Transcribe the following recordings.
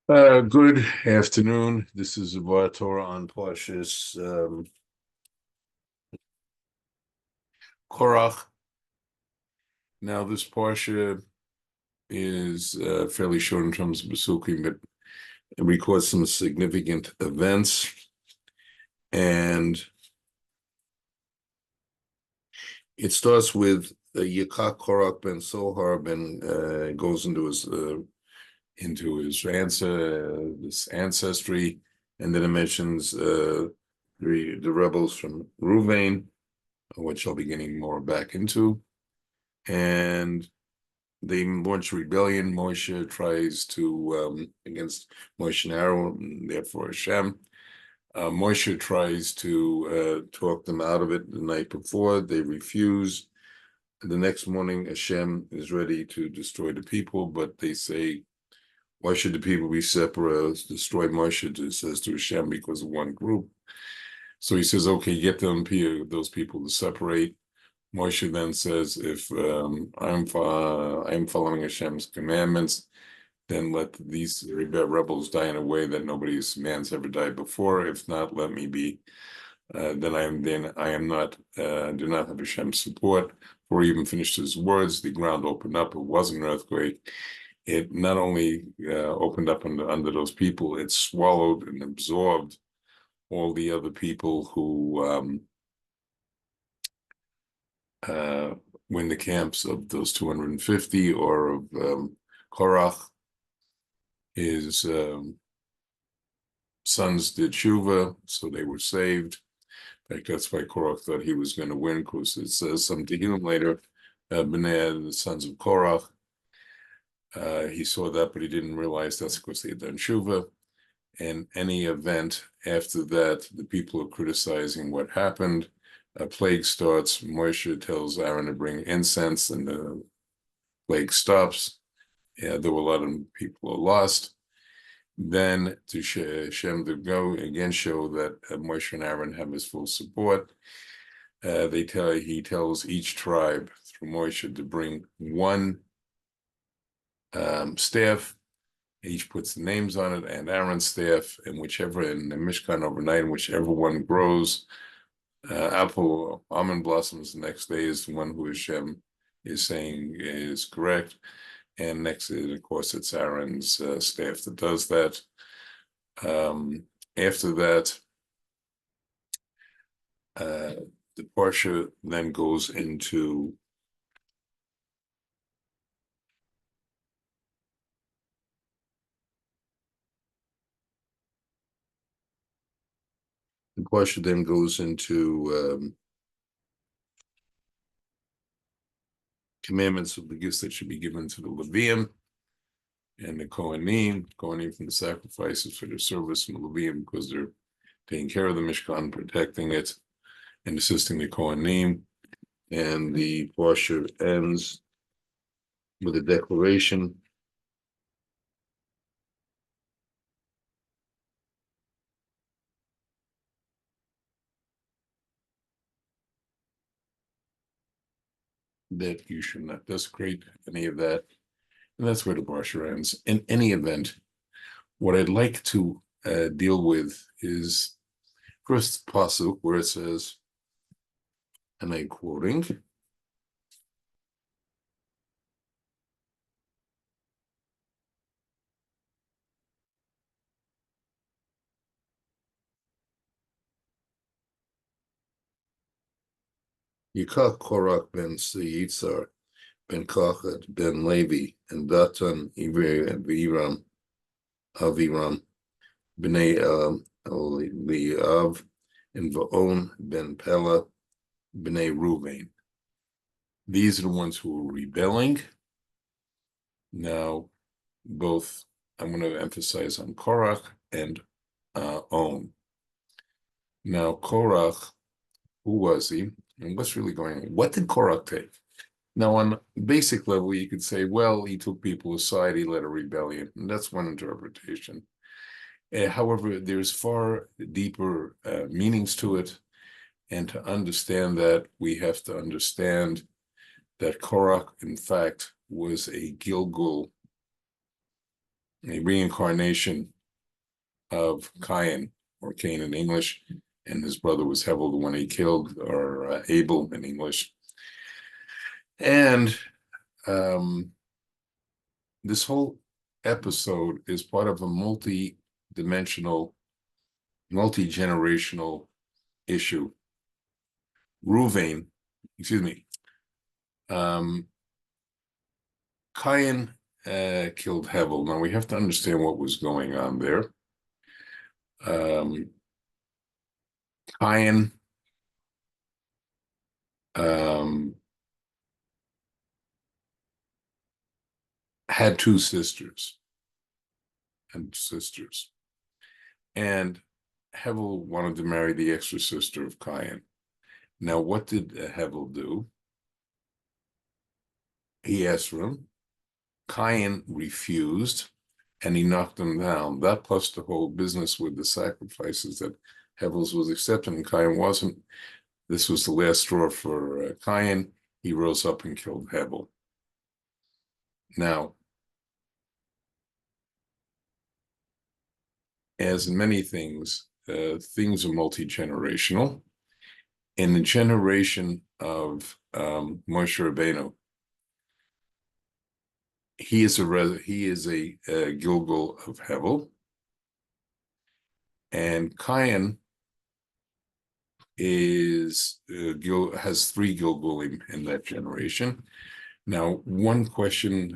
Good afternoon. This is Bar Torah on Parshas Korach. Now, this Parsha is fairly short in terms of Pesukim, but it records some significant events. And it starts with Yikach Korach ben Sohar goes into his ancestry, and then it mentions the rebels from Ruvain, which I'll be getting more back into. And they launch rebellion. Moshe tries to, against Moshe and Aaron, and therefore Hashem. Moshe tries to talk them out of it the night before. They refuse. The next morning, Hashem is ready to destroy the people, but they say, why should the people be separate? Destroy Moshe, it says to Hashem, because of one group. So he says, okay, get those people to separate. Moshe then says, if I'm following Hashem's commandments, then let these rebels die in a way that nobody's man's ever died before. If not, let me be. Then I am not do not have Hashem's support. Before he even finished his words, the ground opened up. It wasn't an earthquake. It not only opened up under those people, it swallowed and absorbed all the other people who were in the camps of those 250 or of Korach. His sons did tshuva, so they were saved. In fact, that's why Korach thought he was going to win, because it says some Tehillim later, Bnei, the sons of Korach. He saw that, but he didn't realize that's because they had done tshuva. And any event after that, the people are criticizing what happened. A plague starts. Moshe tells Aaron to bring incense, and the plague stops. There were a lot of people are lost. Then to Shem to go again show that Moshe and Aaron have his full support. He tells each tribe through Moshe to bring one staff. Each puts the names on it, and Aaron's staff, and whichever in the Mishkan overnight, and whichever one grows, apple almond blossoms the next day is the one who Hashem is saying is correct. And next, of course, it's Aaron's staff that does that. After that, the Parsha then goes into commandments of the gifts that should be given to the Levium and the Kohanim from the sacrifices for their service in the Levium, because they're taking care of the Mishkan, protecting it, and assisting the Kohanim. And the Parsha ends with a declaration that you should not desecrate any of that. And that's where the Parsha ends. In any event, what I'd like to deal with is first pasuk, where it says, and I'm quoting, Yikach Korach ben Yitzhar ben Kachat ben Levi and Datan Aviram Bnei Liav and Vaon ben Pella Bnei Ruvain. These are the ones who are rebelling. Now, both I'm going to emphasize on Korach and On. Now, Korach, who was he? And what's really going on? What did Korach take? Now, on basic level, you could say, well, he took people aside, he led a rebellion, and that's one interpretation. However, there's far deeper meanings to it, and to understand that, we have to understand that Korach, in fact, was a Gilgul a reincarnation of Cain, or Cain in English, and his brother was Hevel, the one he killed, or Abel in English. And this whole episode is part of a multi-dimensional, multi-generational issue. Cain killed Hevel. Now we have to understand what was going on there. Cain had two sisters, and Hevel wanted to marry the extra sister of Cain. Now, what did Hevel do? He asked for him. Cain refused, and he knocked him down. That plus the whole business with the sacrifices that Hevel's was accepting and Cain wasn't. This was the last straw for Cain. He rose up and killed Hevel. Now, as in many things, things are multi-generational. In the generation of Moshe Rabbeinu, he is a Gilgal of Hevel, and Cain has 3 Gilgulim in that generation. Now, a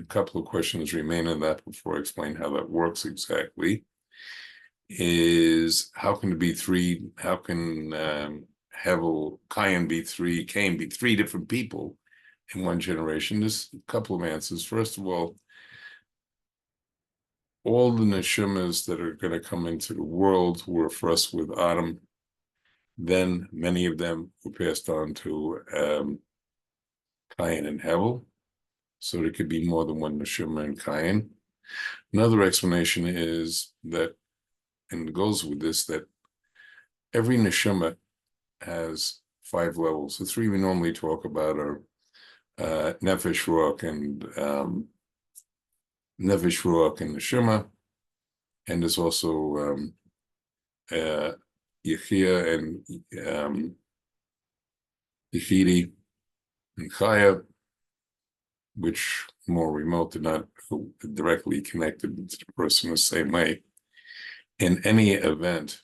couple of questions remain in that before I explain how that works exactly. Is how can it be 3? How can Cain be 3 different people in one generation? There's a couple of answers. First of all the neshamas that are going to come into the world were first with Adam. Then many of them were passed on to Cain and Hevel. So there could be more than one neshama in Cain. Another explanation is that, and it goes with this, that every neshama has 5 levels. The 3 we normally talk about are nefesh, ruach, and neshama, and there's also Yechia and Yechidi and Chaya, which more remote, they're not directly connected to the person the same way. In any event,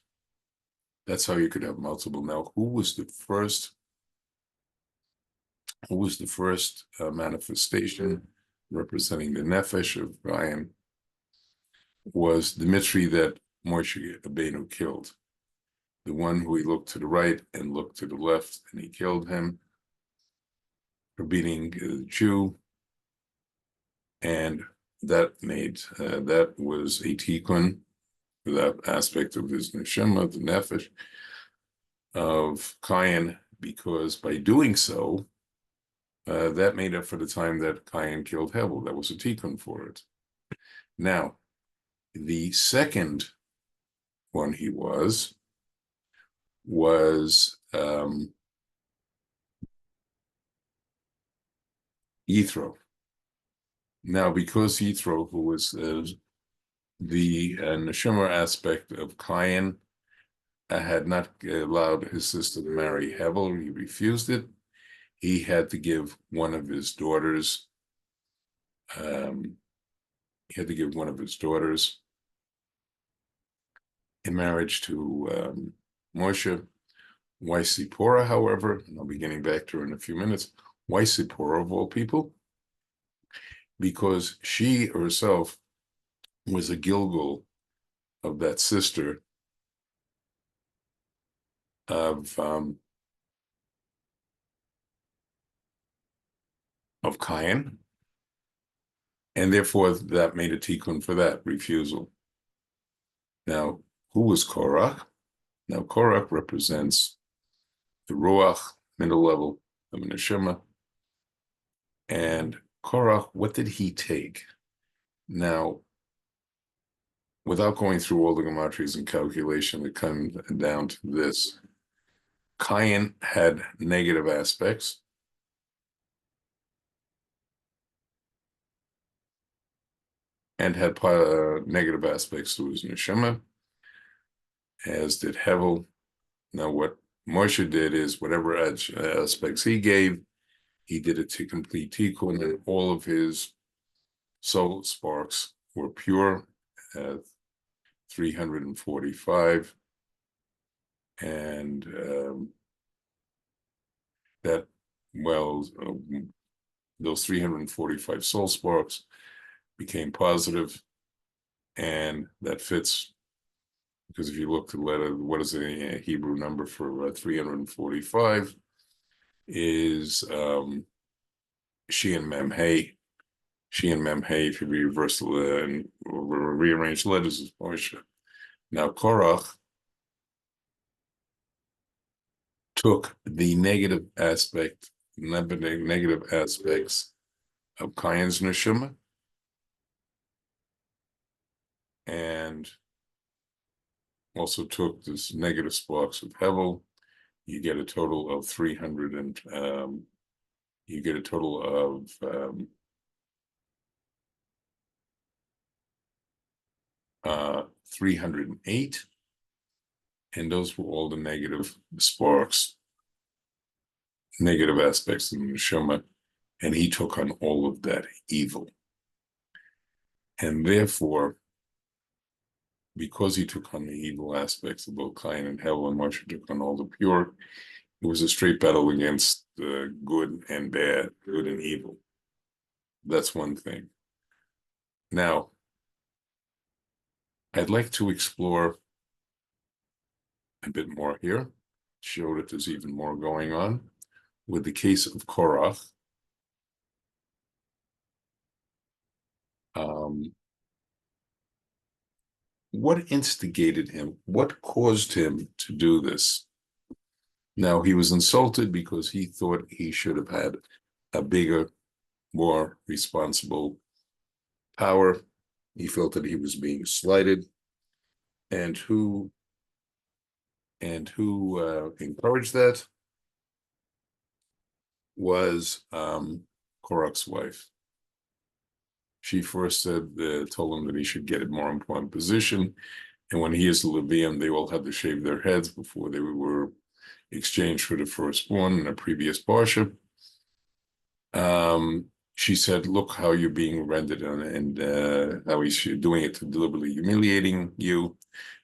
that's how you could have multiple. Now, who was the first manifestation representing the nefesh of Cain? Was the Mitzri that Moshe Rabbeinu killed, the one who he looked to the right and looked to the left, and he killed him for beating a Jew, and that was a tikkun for that aspect of his neshama, the nefesh of Cain, because by doing so, that made up for the time that Cain killed Hevel. That was a tikkun for it. Now, the second one he was Yithro. Now, because Yithro, who was the neshama aspect of Cain, had not allowed his sister to marry Hevel, he refused it. He had to give one of his daughters. In marriage to Moshe. Why Sipporah, however, and I'll be getting back to her in a few minutes. Why Sipporah of all people? Because she herself was a Gilgal of that sister of Cain, and therefore that made a tikkun for that refusal. Now, who was Korach? Now, Korach represents the Ruach, middle level of neshama. And Korach, what did he take? Now, without going through all the gematrias and calculation, it comes down to this. Cain had negative aspects. and had negative aspects to his neshama, as did Hevel. Now, what Moshe did is whatever aspects he gave, he did it to complete tikkun, and all of his soul sparks were pure at 345, and that, well, those 345 soul sparks became positive, and that fits, because if you look at the letter, what is the Hebrew number for 345 is She and Mem Hey. She and Mem Hey, if you reverse and rearrange letters, is Moshe. Now, Korach took the negative aspects of Cain's neshama and also took this negative sparks of Hevel. You get a total of 300 and you get a total of 308, and those were all the negative sparks, negative aspects of the neshama, and he took on all of that evil. And therefore, because he took on the evil aspects of both Cain and Hevel, and Moshe took on all the pure, it was a straight battle against good and bad, good and evil. That's one thing. Now, I'd like to explore a bit more here, show that there's even more going on with the case of Korach. What instigated him? What caused him to do this? Now, he was insulted because he thought he should have had a bigger, more responsible power. He felt that he was being slighted. And who encouraged that was Korach's wife. She first told him that he should get a more important position. And when he is the Levium, they all had to shave their heads before they were exchanged for the firstborn in a previous parsha. She said, look how you're being rendered, and how he's doing it to deliberately humiliating you.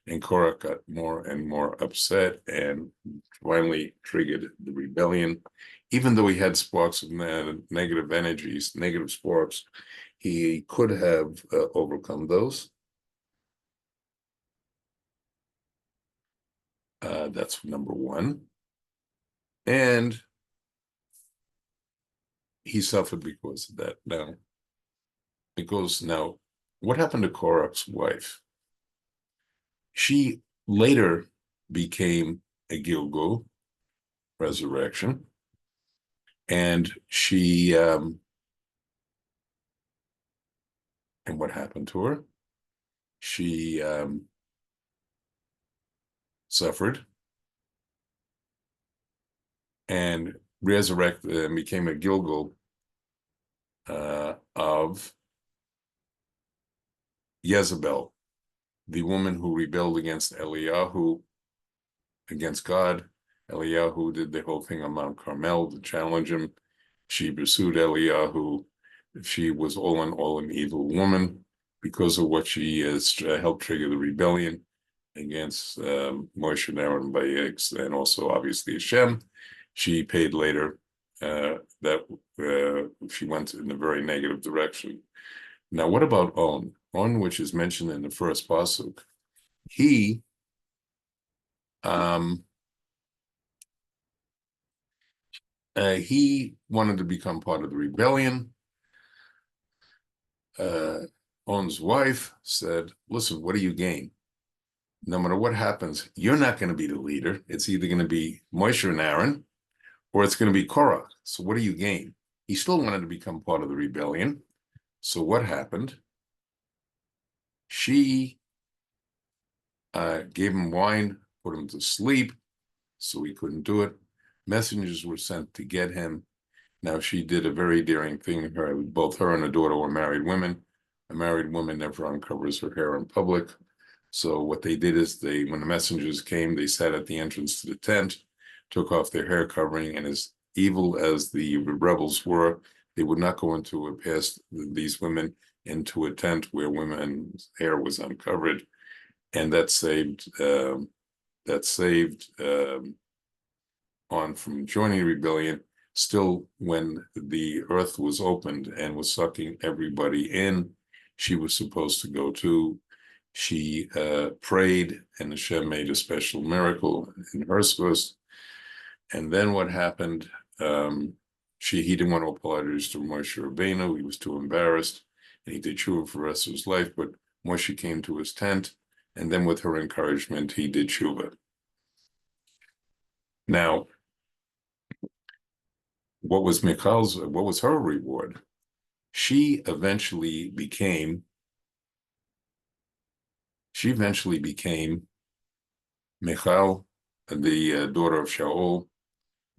And Korach got more and more upset and finally triggered the rebellion. Even though he had sparks of negative energies, negative sparks, he could have overcome those. That's number one. And he suffered because of that. Now, what happened to Korach's wife? She later became a Gilgul, resurrection, and and what happened to her? She suffered and resurrected and became a Gilgul of Jezebel, the woman who rebelled against Eliyahu, against God. Eliyahu did the whole thing on Mount Carmel to challenge him. She pursued Eliyahu. She was all in all an evil woman because of what she helped trigger the rebellion against Moshe and Aaron by and also obviously Hashem. She paid later that she went in a very negative direction. Now, what about On? On, which is mentioned in the first pasuk, he wanted to become part of the rebellion. On's wife said, listen, what do you gain? No matter what happens, you're not going to be the leader. It's either going to be Moshe and Aaron, or it's going to be Korach. So what do you gain? He still wanted to become part of the rebellion. So what happened? She gave him wine, put him to sleep, so he couldn't do it. Messengers were sent to get him. Now, she did a very daring thing. Both her and her daughter were married women. A married woman never uncovers her hair in public. So what they did is when the messengers came, they sat at the entrance to the tent, took off their hair covering, and as evil as the rebels were, they would not go past these women into a tent where women's hair was uncovered, and that saved on from joining the rebellion. Still, when the earth was opened and was sucking everybody in, she was supposed to go too. She prayed, and Hashem made a special miracle in her source. And then what happened? He didn't want to apologize to Moshe Rabbeinu. He was too embarrassed, and he did tshuva for the rest of his life. But Moshe came to his tent, and then with her encouragement, he did tshuva. Now, what was her reward? She eventually became Michal, the daughter of Shaul,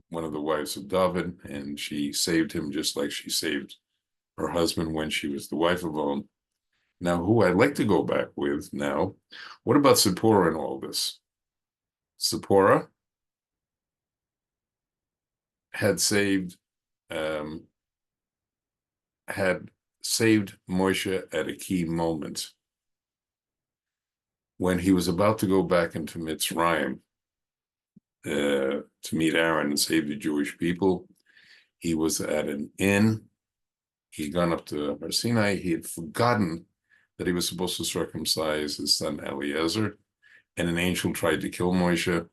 one of the wives of David, and she saved him just like she saved her husband when she was the wife of On. Now, who I'd like to go back with now, what about Zipporah in all this? Zipporah had saved Moshe at a key moment. When he was about to go back into Mitzrayim to meet Aaron and save the Jewish people, he was at an inn. He'd gone up to Har Sinai. He had forgotten that he was supposed to circumcise his son Eliezer, and an angel tried to kill Moshe.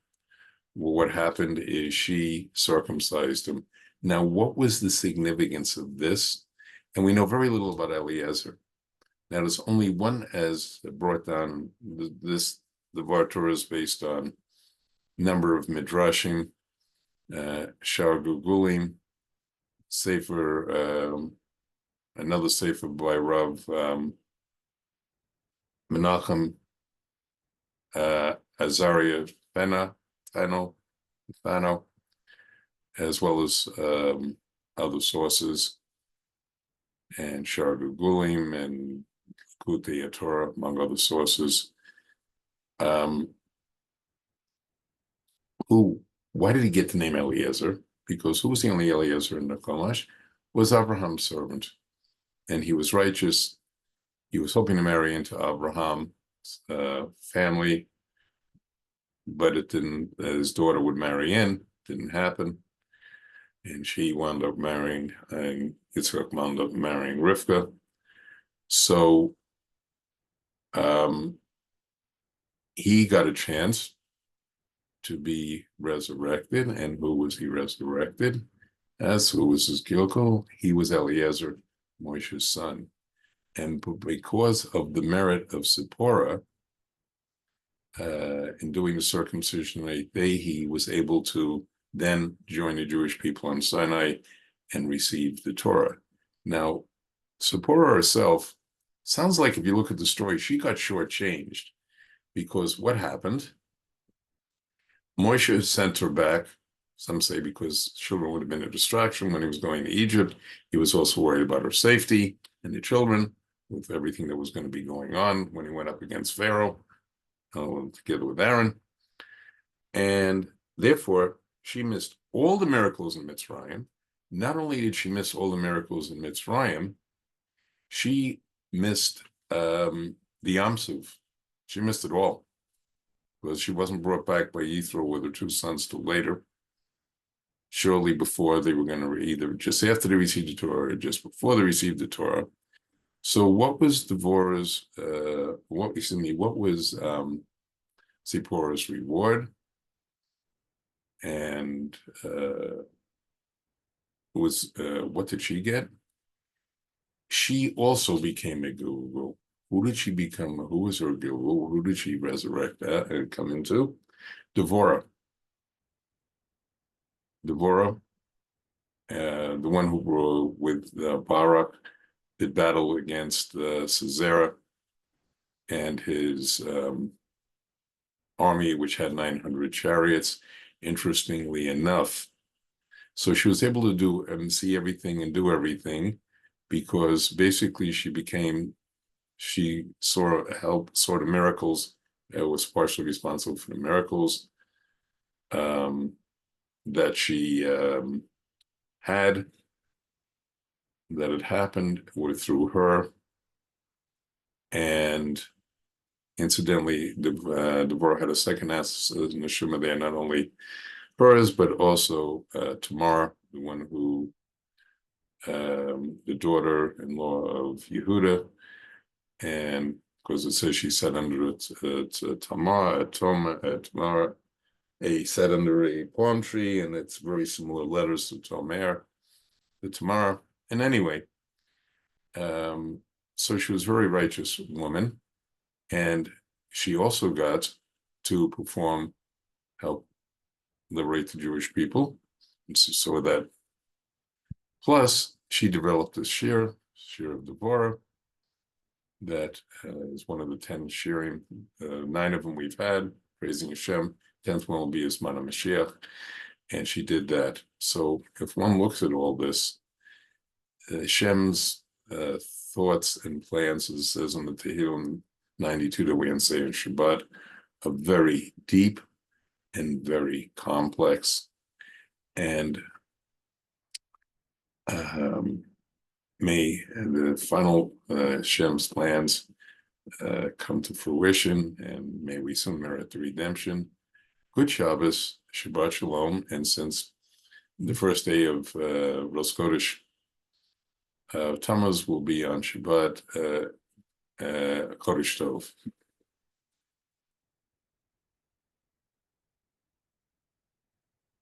Well, what happened is she circumcised him. Now, what was the significance of this? And we know very little about Eliezer. Now, there's only one as brought down. The Vartor is based on number of midrashim, Shar Gugulim, Sefer, another Sefer by Rav Menachem Azariah Fano, as well as other sources, and Shar Gugulim and Kutei Torah, among other sources. Why did he get the name Eliezer? Because who was the only Eliezer in the Chumash? Was Abraham's servant, and he was righteous. He was hoping to marry into Abraham's family, but it didn't. His daughter would marry in. Didn't happen, and she wound up marrying, and Yitzchak wound up marrying Rivka. So he got a chance to be resurrected. And who was he resurrected as? Who was his Gilgal? He was Eliezer, Moshe's son. And because of the merit of Zipporah in doing the circumcision on the 8th day, he was able to then join the Jewish people on Sinai and receive the Torah. Now, Zipporah herself, sounds like if you look at the story, she got shortchanged, because what happened? Moshe sent her back, some say because children would have been a distraction when he was going to Egypt. He was also worried about her safety and the children, with everything that was going to be going on when he went up against Pharaoh, together with Aaron. And therefore, she missed all the miracles in Mitzrayim. Not only did she miss all the miracles in Mitzrayim, she missed the Yam Suf. She missed it all, because she wasn't brought back by Yithro with her 2 sons till later. Surely before they were going to either just after they received the Torah or just before they received the Torah. So what was Devorah's, what was Zipporah's reward? And what did she get? She also became a Gilgal. Who did she become? Who was her Gilgal? Who did she resurrect and come into? Devorah. Devorah, the one who with Barak did battle against Sisera and his army, which had 900 chariots, interestingly enough. So she was able to do and see everything and do everything, because basically she became she saw the miracles, was partially responsible for the miracles that she had happened were through her. And incidentally, Devorah had a second neshama there, not only hers, but also Tamar, the one who, the daughter-in-law of Yehuda, and because it says she sat under Tamar, sat under a palm tree, and it's very similar letters to Tamar. And anyway, so she was a very righteous woman, and she also got to help liberate the Jewish people. So that, plus she developed this shir of Devorah, that is one of the 10 shirim. 9 of them we've had, praising Hashem. 10th one will be Zman HaMashiach, and she did that. So if one looks at all this, Hashem's thoughts and plans, as it says in the Tehillim 92 that we say in Shabbat, are very deep and very complex. And may the final Hashem's plans come to fruition, and may we soon merit the redemption. Good Shabbos, Shabbat Shalom, and since the first day of Rosh Chodesh Tammuz will be on Shabbat, Chodesh Tov.